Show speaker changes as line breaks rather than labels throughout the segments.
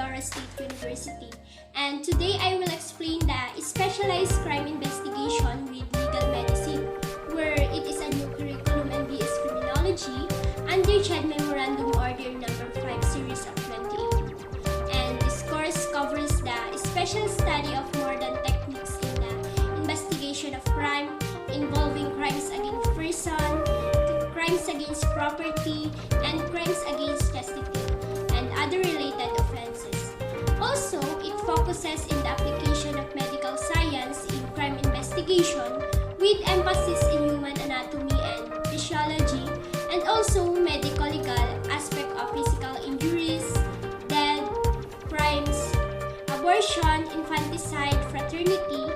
Mindoro State University, and today I will explain the specialized crime investigation with legal medicine, where it is a new curriculum and BS Criminology under CHED Memorandum Order Number 5 Series of 2018. And this course covers the special study of modern techniques in the investigation of crime involving crimes against person, crimes against property, and crimes against chastity, and other related offenses. Also, it focuses in the application of medical science in crime investigation with emphasis in human anatomy and physiology, and also medico-legal aspect of physical injuries, death, crimes, abortion, infanticide, fraternity,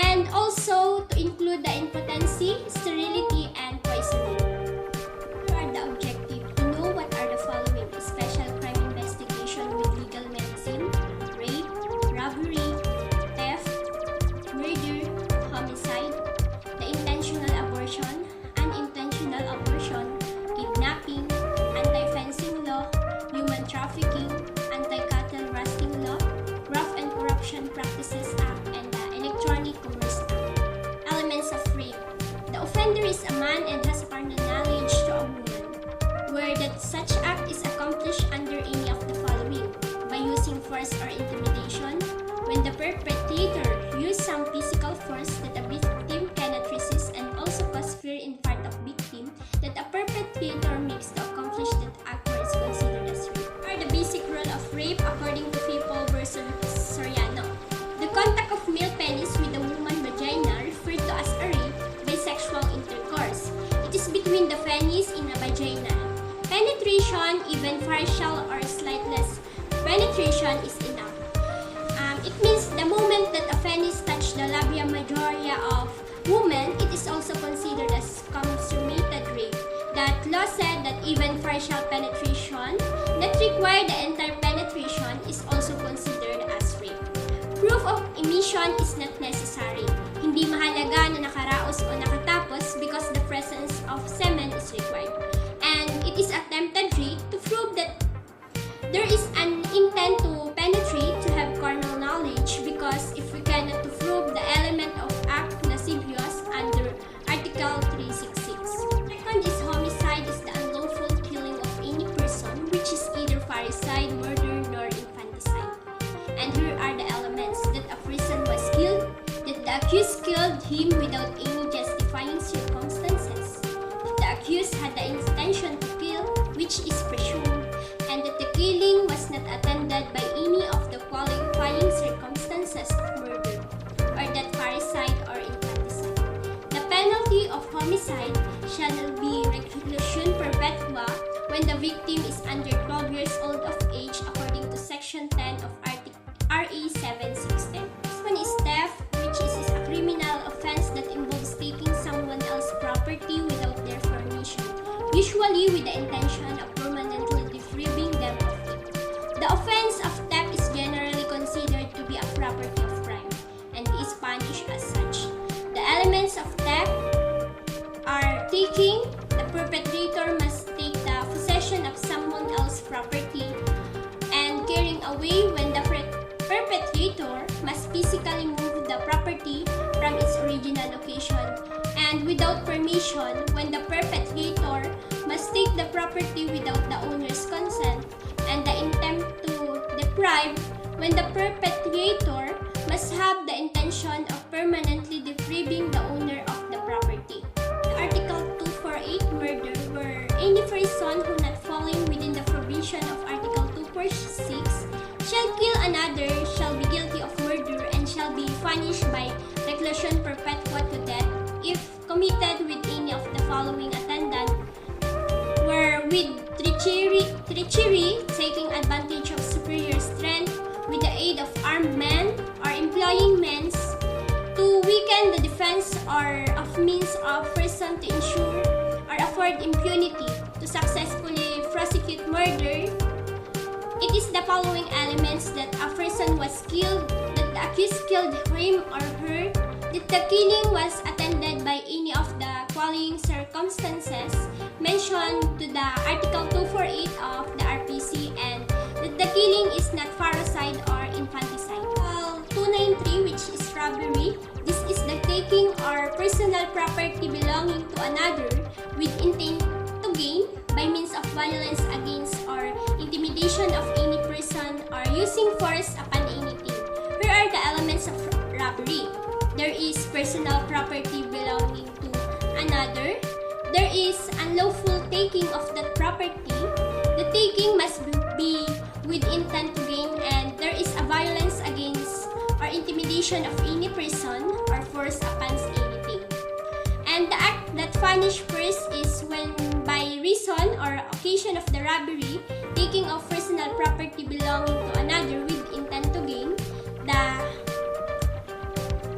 and also to include the impotency, sterility, and poisoning. What are the objectives? To know what are the following special crime investigation with legal medicine: rape, robbery, theft, murder, homicide, the intentional abortion, unintentional abortion, kidnapping, anti-fencing law, human trafficking, anti-cattle rusting law, graft and corruption practices act, and the electronic commerce act. Elements of rape: the offender is a man and has carnal knowledge to a woman, where that such act is accomplished under any of the following: by using force or intimidation, when the perpetrator uses some physical force that a victim cannot resist and also cause fear in part of victim that a perpetrator makes to accomplish that act where is considered as rape. Are the basic rule of rape according to People versus Soriano. The contact of male penis with a woman's vagina referred to as a rape by sexual intercourse. It is between the penis in a vagina. Penetration, even partial or slightless penetration, is enough. It means the moment that a penis touches the labia majora of woman, it is also considered as consummated rape. That law said that even partial penetration, that require the entire penetration, is also considered as rape. Proof of emission is not necessary. Hindi mahalaga na nakaraos o nakatapos because the presence of semen is required. And it is attempted rape to prove that there is an intent to penetrate, to have carnal knowledge, because if we cannot to prove the element of act lascivious under Article 366. Second is homicide, is the unlawful killing of any person, which is either parricide, murder, nor infanticide. And here are the elements: that a person was killed, that the accused killed him without any justifying circumstances, that the accused had the intention to kill, which is presumed, and that the killing was not attended by any of the qualifying circumstances of murder, or that parricide or infanticide. The penalty of homicide shall be reclusion perpetua when the victim is under 12 years old of age according to Section 10 of RE 7610. This one is theft, which is a criminal offense that involves taking someone else's property without their permission, usually with the intention of permanently depriving them of it. The offense of theft is generally considered to be a property of crime and is punished as such. The elements of theft are taking. The perpetrator must take the possession of someone else's property, and carrying away, when the perpetrator must physically move the property from its original location, and without permission, when the perpetrator must take the property without the owner's consent, and the intent to deprive, when the perpetrator must have the intention of permanently depriving the owner of the property. The Article 248, murder, where any person who not falling within the provision of Article 246 shall kill another shall be guilty of murder and shall be punished by reclusion perpetua to death if committed with any of the following attendant, where with treachery, taking advantage of superior strength, with the aid of armed men, or employing means to weaken the defense or of means of person to ensure or afford impunity to successfully prosecute murder. It is the following elements: that a person was killed, that the accused killed him or her, that the killing was attended by any of the following circumstances mentioned to the Article 248 of the RPC, and that the killing is not parricide or infanticide. 293, which is robbery. This is the taking or personal property belonging to another with intent to gain by means of violence against or intimidation of any person or using force upon anything. Here are the elements of robbery. There is personal property belonging to another. There is unlawful taking of that property. The taking must be with intent to gain, and there is a violence against or intimidation of any person or force upon anything. And the act that punished first is when by reason or occasion of the robbery, taking of personal property belonging to another with intent to gain, the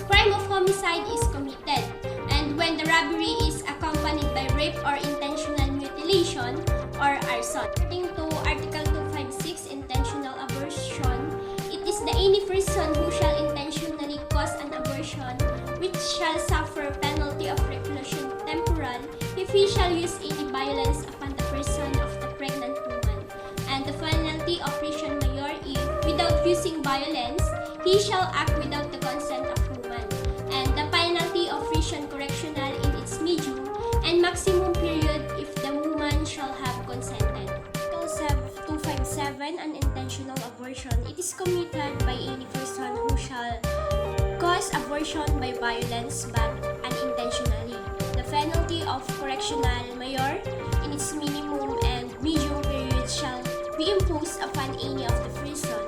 crime of homicide is committed. And when the robbery is accompanied by rape or intentional mutilation or arson. According to Article 256, intentional abortion, it is the any person who shall intentionally cause an abortion which shall suffer penalty of reclusion temporal if he shall use any violence upon the person of the pregnant woman, and the penalty of prison major if, without using violence, he shall act without the consent of woman, and the penalty of prison correctional in its medium and maximum period if the woman shall have consented. 257, unintentional abortion. It is committed by any person who shall cause abortion by violence but unintentionally. The penalty of correctional major in its minimum and medium period shall be imposed upon any of the person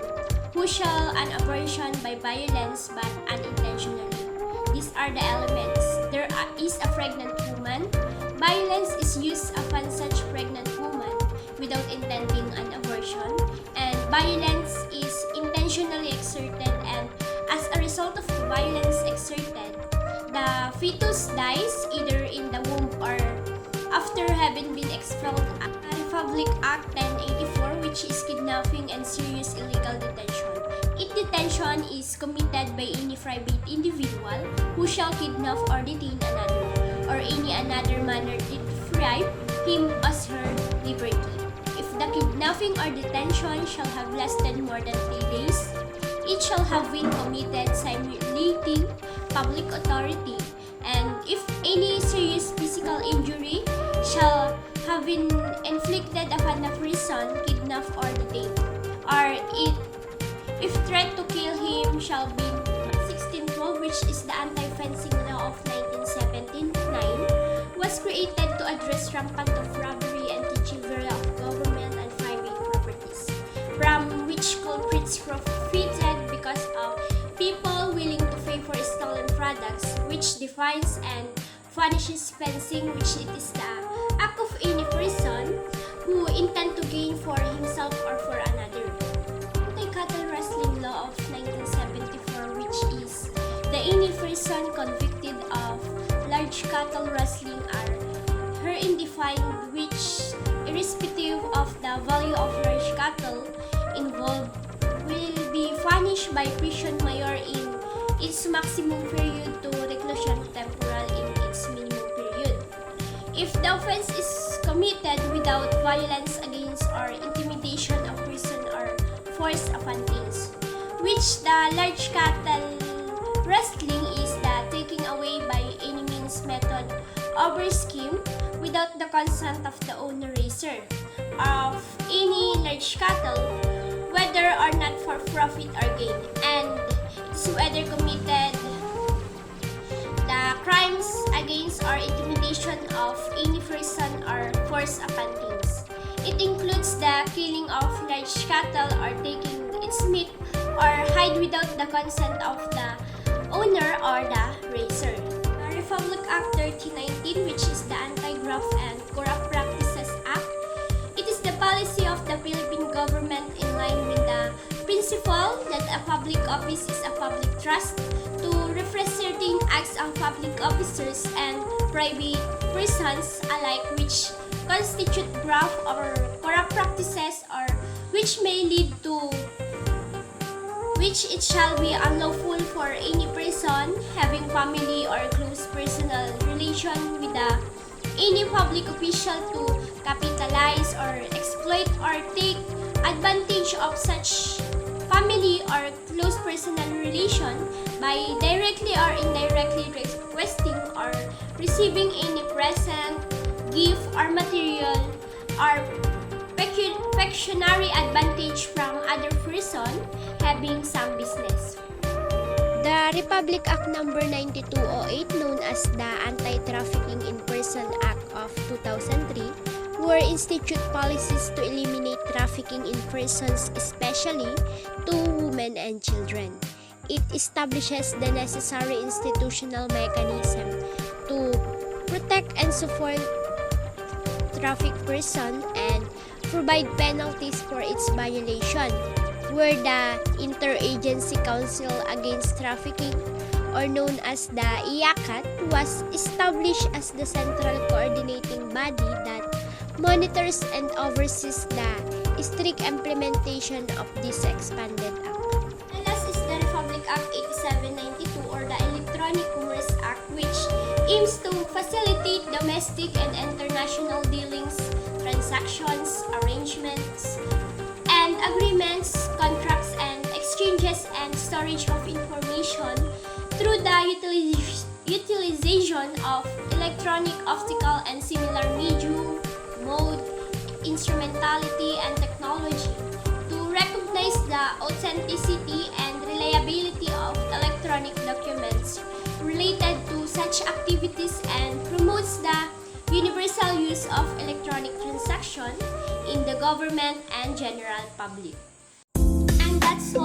who shall an abortion by violence but unintentionally. These are the elements. There is a pregnant woman. Violence is used upon such pregnant woman without intending an abortion, and violence is intentionally exerted, and as a result of the violence exerted, the fetus dies either in the womb or after having been expelled. Republic Act 1084, which is kidnapping and serious illegal detention. Detention is committed by any private individual who shall kidnap or detain another, or any another manner deprive him or her liberty. If the kidnapping or detention shall have lasted more than 3 days, it shall have been committed simulating public authority, and if any serious physical injury shall have been inflicted upon the person kidnapped or detained, or if threat to kill him shall be 1612, which is the anti-fencing law of 1979, was created to address rampant of robbery and thievery of government and private properties, from which culprits profited because of people willing to pay for stolen products, which defines and punishes fencing, which it is the act of any person who intend to gain for himself or for another. Cattle wrestling law of 1974, which is the any person convicted of large cattle wrestling are herein defined, which irrespective of the value of large cattle involved will be punished by prison major in its maximum period to reclusion temporal in its minimum period. If the offense is committed without violence against or intimidation of person or force upon things, which the large cattle wrestling is the taking away by any means, method, over scheme without the consent of the owner raiser of any large cattle, whether or not for profit or gain, and it's whether committed the crimes against or intimidation of any person or force upon things. It includes the killing of large cattle or taking its meat or hide without the consent of the owner or the raiser. The Republic Act 1319, which is the Anti-Graft and Corrupt Practices Act, it is the policy of the Philippine government in line with the principle that a public office is a public trust to repress certain acts of public officers and private persons alike which constitute graft or corrupt practices or which may lead to which it shall be unlawful for any person having family or close personal relation with any public official to capitalize or exploit or take advantage of such obligation by directly or indirectly requesting or receiving any present, gift, or material or pecuniary advantage from other person having some business.
The Republic Act No. 9208, known as the Anti-Trafficking in Person Act of 2003, were institute policies to eliminate trafficking in persons, especially to women and children. It establishes the necessary institutional mechanism to protect and support trafficked person and provide penalties for its violation, where the Interagency Council Against Trafficking, or known as the IACAT, was established as the central coordinating body that monitors and oversees the strict implementation of this expanded act.
The last is the Republic Act 8792 or the Electronic Commerce Act, which aims to facilitate domestic and international dealings, transactions, arrangements, and agreements, contracts, and exchanges and storage of information through the utilization of electronic, optical, and similar medium, mode, instrumentality, and technology to recognize the authenticity and reliability of electronic documents related to such activities and promotes the universal use of electronic transaction in the government and general public. And that's all